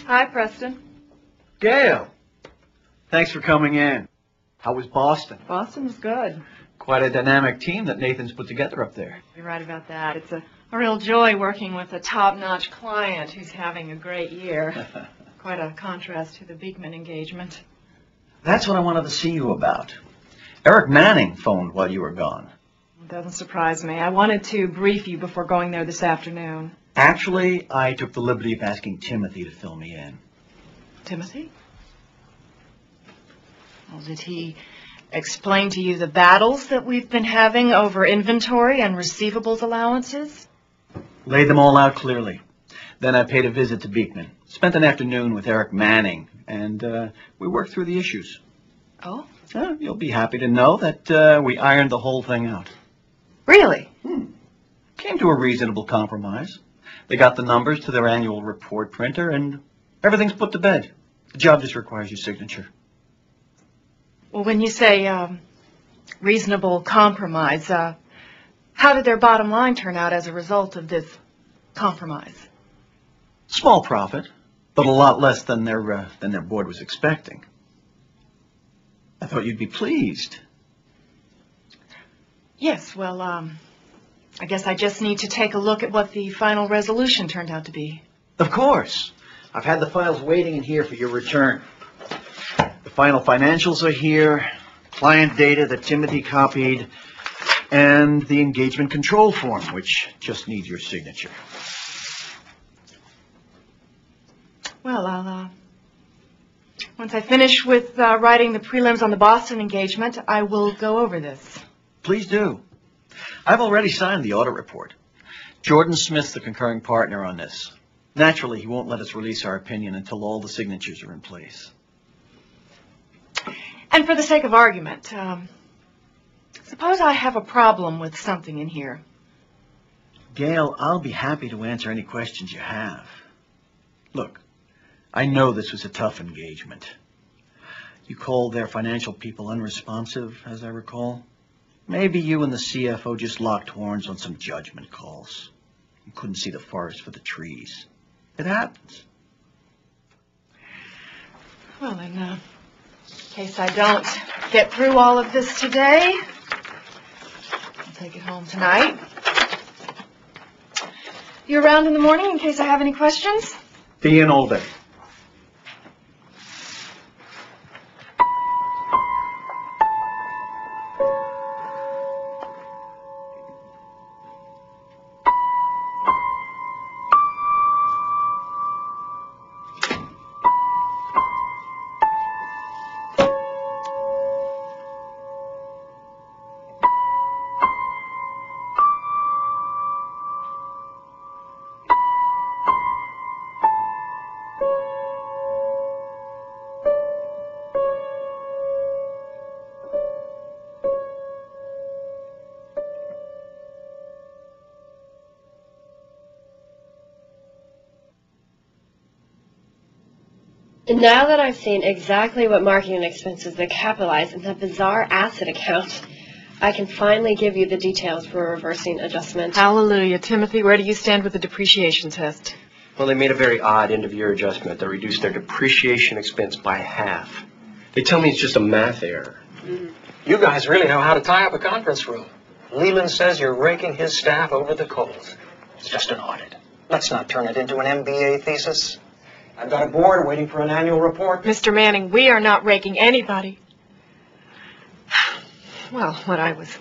Hi, Preston. Gail, thanks for coming in. How was Boston? Boston was good. Quite a dynamic team that Nathan's put together up there. You're right about that. It's a real joy working with a top-notch client who's having a great year. Quite a contrast to the Beekman engagement. That's what I wanted to see you about. Eric Manning phoned while you were gone. It doesn't surprise me. I wanted to brief you before going there this afternoon. Actually, I took the liberty of asking Timothy to fill me in. Timothy? Well, did he explain to you the battles that we've been having over inventory and receivables allowances? Laid them all out clearly. Then I paid a visit to Beekman. Spent an afternoon with Eric Manning, and we worked through the issues. Oh? You'll be happy to know that we ironed the whole thing out. Really? Came to a reasonable compromise. They got the numbers to their annual report printer, and everything's put to bed. The job just requires your signature. Well, when you say reasonable compromise, how did their bottom line turn out as a result of this compromise? Small profit, but a lot less than their board was expecting. I thought you'd be pleased. Yes, well, I guess I just need to take a look at what the final resolution turned out to be. Of course. I've had the files waiting in here for your return. The final financials are here, client data that Timothy copied, and the engagement control form, which just needs your signature. Well, once I finish with writing the prelims on the Boston engagement, I will go over this. Please do. I've already signed the audit report. Jordan Smith's the concurring partner on this. Naturally, he won't let us release our opinion until all the signatures are in place. And for the sake of argument, suppose I have a problem with something in here. Gail, I'll be happy to answer any questions you have. Look, I know this was a tough engagement. You called their financial people unresponsive, as I recall. Maybe you and the CFO just locked horns on some judgment calls. You couldn't see the forest for the trees. It happens. Well, in case I don't get through all of this today, I'll take it home tonight. You around in the morning in case I have any questions? Be in all day. Now that I've seen exactly what marketing expenses are capitalized in that bizarre asset account, I can finally give you the details for a reversing adjustment. Hallelujah. Timothy, where do you stand with the depreciation test? Well, they made a very odd end-of-year adjustment that reduced their depreciation expense by half. They tell me it's just a math error. You guys really know how to tie up a conference room. Leland says you're raking his staff over the coals. It's just an audit. Let's not turn it into an MBA thesis. I've got a board waiting for an annual report. Mr. Manning, we are not raking anybody. Well, what I was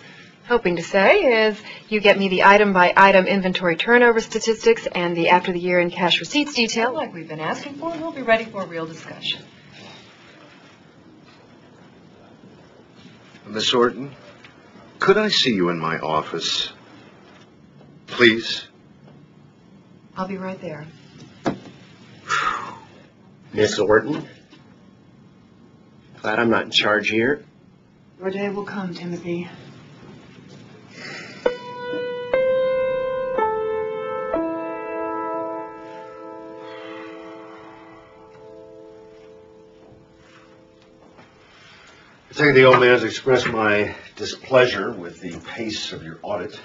hoping to say is you get me the item-by-item inventory turnover statistics and the after-the-year-end cash receipts detail like we've been asking for, and we'll be ready for a real discussion. Miss Orton, could I see you in my office, please? I'll be right there. Miss Orton? Glad I'm not in charge here. Your day will come, Timothy. I think the old man has expressed my displeasure with the pace of your audit.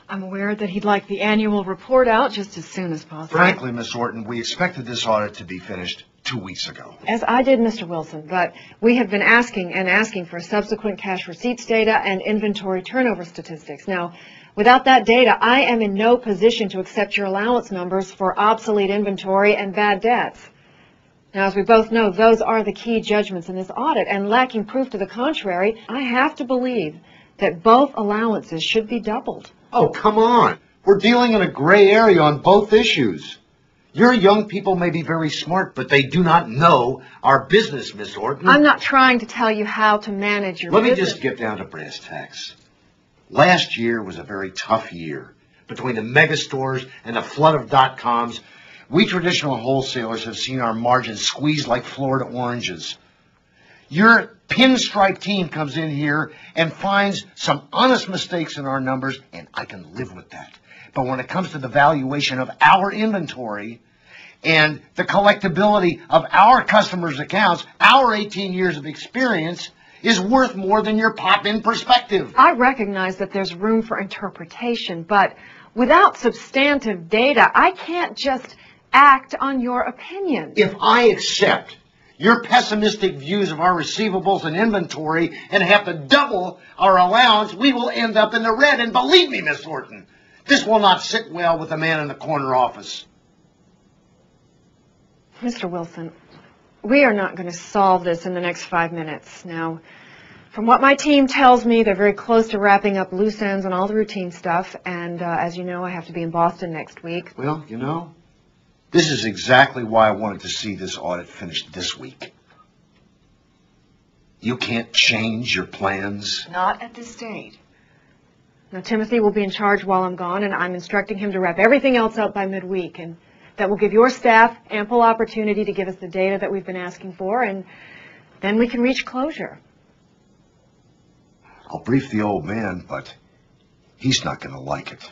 I'm aware that he'd like the annual report out just as soon as possible. Frankly, Miss Orton, we expected this audit to be finished 2 weeks ago. As I did, Mr. Wilson, but we have been asking for subsequent cash receipts data and inventory turnover statistics. Now, without that data, I am in no position to accept your allowance numbers for obsolete inventory and bad debts. Now, as we both know, those are the key judgments in this audit, and lacking proof to the contrary, I have to believe that both allowances should be doubled. Oh, come on. We're dealing in a gray area on both issues. Your young people may be very smart, but they do not know our business, Miss Orton. I'm not trying to tell you how to manage your business. Let me just get down to brass tacks. Last year was a very tough year. Between the mega stores and the flood of dot-coms, we traditional wholesalers have seen our margins squeezed like Florida oranges. Your pinstripe team comes in here and finds some honest mistakes in our numbers, and I can live with that. But when it comes to the valuation of our inventory and the collectability of our customers' accounts, our 18 years of experience is worth more than your pop-in perspective. I recognize that there's room for interpretation, but without substantive data, I can't just act on your opinion. If I accept your pessimistic views of our receivables and inventory and have to double our allowance, we will end up in the red. And believe me, Miss Orton, this will not sit well with the man in the corner office. Mr. Wilson, we are not going to solve this in the next 5 minutes. Now, from what my team tells me, they're very close to wrapping up loose ends on all the routine stuff, and as you know, I have to be in Boston next week. Well, you know, this is exactly why I wanted to see this audit finished this week. You can't change your plans. Not at this stage. Now, Timothy will be in charge while I'm gone, and I'm instructing him to wrap everything else up by midweek, and that will give your staff ample opportunity to give us the data that we've been asking for, and then we can reach closure. I'll brief the old man, but he's not going to like it.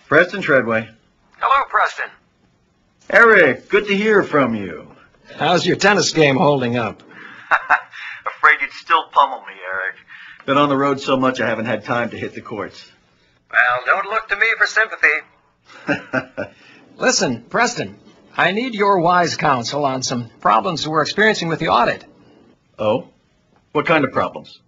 Preston Treadway. Hello, Preston. Eric, good to hear from you. How's your tennis game holding up? Afraid you'd still pummel me, Eric. Been on the road so much I haven't had time to hit the courts. Well, don't look to me for sympathy. Listen, Preston, I need your wise counsel on some problems we're experiencing with the audit. Oh? What kind of problems?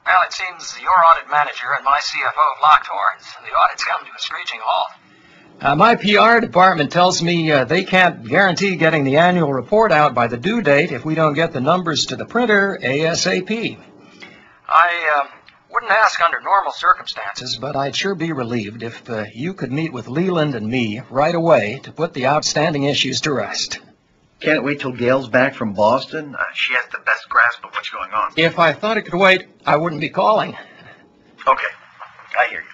Well, it seems your audit manager and my CFO have locked horns. The audit's come to a screeching halt. My PR department tells me they can't guarantee getting the annual report out by the due date if we don't get the numbers to the printer ASAP. I wouldn't ask under normal circumstances, but I'd sure be relieved if you could meet with Leland and me right away to put the outstanding issues to rest. Can't wait till Gail's back from Boston. She has the best grasp of what's going on. If I thought it could wait, I wouldn't be calling. Okay, I hear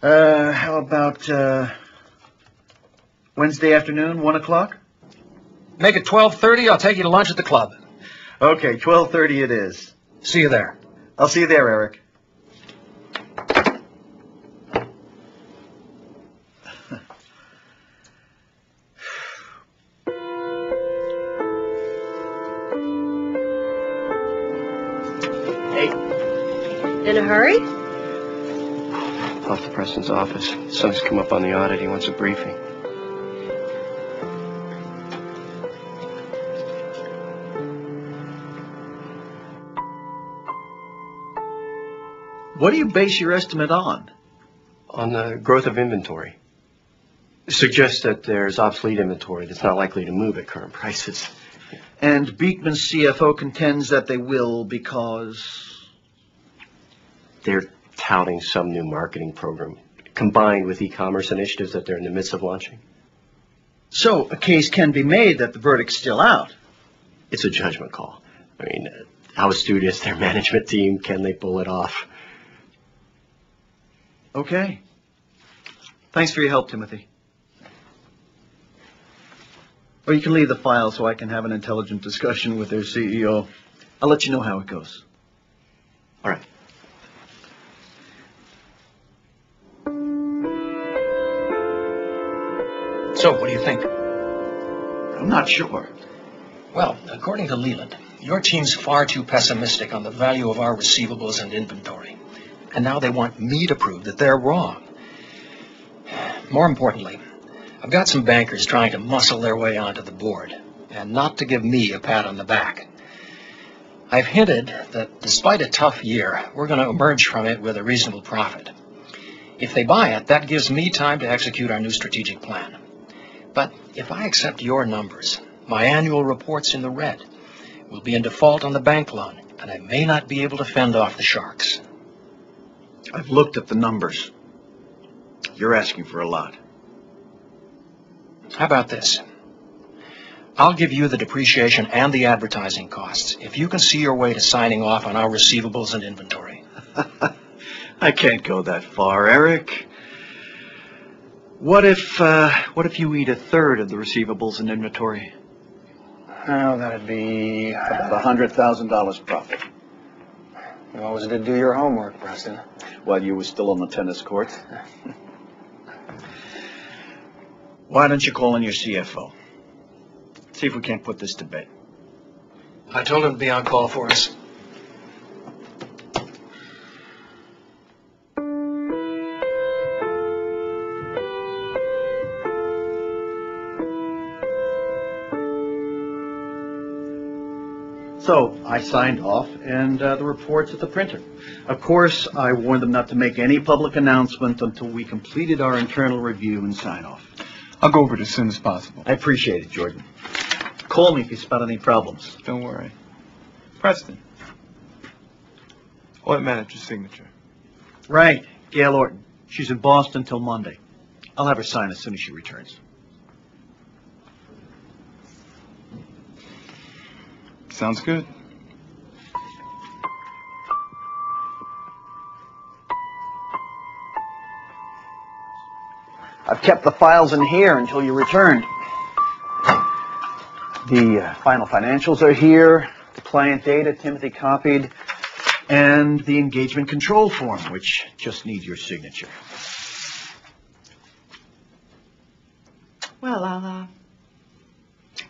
you. How about Wednesday afternoon, 1 o'clock? Make it 12:30. I'll take you to lunch at the club. Okay, 12:30 it is. See you there. I'll see you there, Eric. In a hurry? Off to Preston's office. Son's come up on the audit. He wants a briefing. What do you base your estimate on? On the growth of inventory. Suggests that there's obsolete inventory that's not likely to move at current prices. And Beekman's CFO contends that they will because... They're touting some new marketing program combined with e-commerce initiatives that they're in the midst of launching. So a case can be made that the verdict's still out. It's a judgment call. I mean, how astute is their management team? Can they pull it off? Okay. Thanks for your help, Timothy. Or you can leave the file so I can have an intelligent discussion with their CEO. I'll let you know how it goes. All right. So, what do you think? I'm not sure. Well, according to Leland, your team's far too pessimistic on the value of our receivables and inventory. And now they want me to prove that they're wrong. More importantly, I've got some bankers trying to muscle their way onto the board, and not to give me a pat on the back. I've hinted that despite a tough year, we're going to emerge from it with a reasonable profit. If they buy it, that gives me time to execute our new strategic plan. But if I accept your numbers, my annual report's in the red. We'll be in default on the bank loan, and I may not be able to fend off the sharks. I've looked at the numbers. You're asking for a lot. How about this? I'll give you the depreciation and the advertising costs if you can see your way to signing off on our receivables and inventory. I can't go that far, Eric. What if you eat a third of the receivables and inventory? Oh, that'd be about $100,000 profit. You always did do your homework, Preston. While you were still on the tennis court. Why don't you call in your CFO? See if we can't put this to bed. I told him to be on call for us. So I signed off, and the report's at the printer. Of course, I warned them not to make any public announcement until we completed our internal review and sign off. I'll go over it as soon as possible. I appreciate it, Jordan. Call me if you spot any problems. Don't worry. Preston. Audit manager's signature. Right, Gail Orton. She's in Boston till Monday. I'll have her sign as soon as she returns. Sounds good. I've kept the files in here until you returned. The final financials are here, the client data Timothy copied, and the engagement control form, which just needs your signature. Well,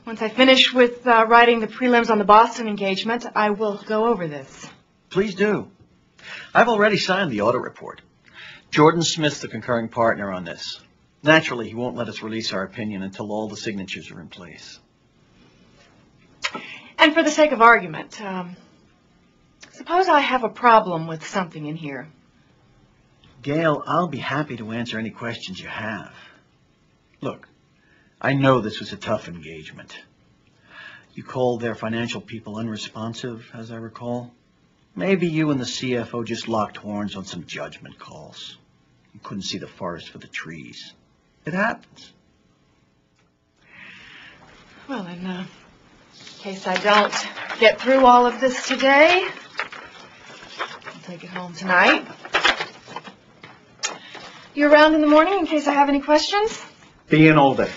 once I finish with writing the prelims on the Boston engagement, I will go over this. Please do. I've already signed the audit report. Jordan Smith's the concurring partner on this. Naturally, he won't let us release our opinion until all the signatures are in place. And for the sake of argument, suppose I have a problem with something in here. Gail, I'll be happy to answer any questions you have. Look, I know this was a tough engagement. You called their financial people unresponsive, as I recall. Maybe you and the CFO just locked horns on some judgment calls. You couldn't see the forest for the trees. It happens. Well, in case I don't get through all of this today, I'll take it home tonight. You around in the morning in case I have any questions? Be in all day.